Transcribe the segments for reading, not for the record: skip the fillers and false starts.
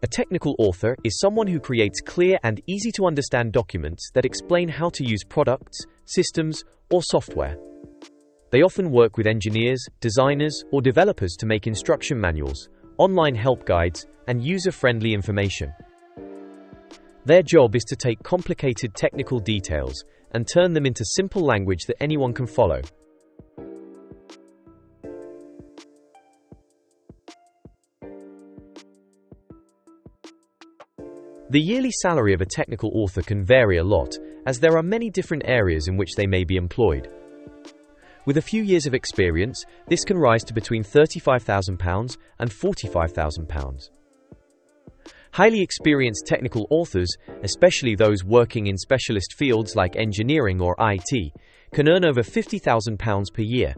A technical author is someone who creates clear and easy-to-understand documents that explain how to use products, systems, or software. They often work with engineers, designers, or developers to make instruction manuals, online help guides, and user-friendly information. Their job is to take complicated technical details and turn them into simple language that anyone can follow. The yearly salary of a technical author can vary a lot, as there are many different areas in which they may be employed. With a few years of experience, this can rise to between £35,000 and £45,000. Highly experienced technical authors, especially those working in specialist fields like engineering or IT, can earn over £50,000 per year.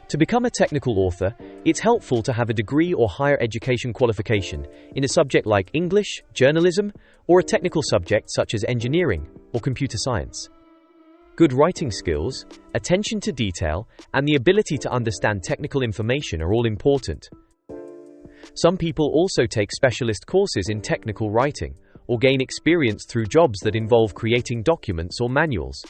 To become a technical author, it's helpful to have a degree or higher education qualification in a subject like English, journalism, or a technical subject such as engineering or computer science. Good writing skills, attention to detail, and the ability to understand technical information are all important. Some people also take specialist courses in technical writing, or gain experience through jobs that involve creating documents or manuals.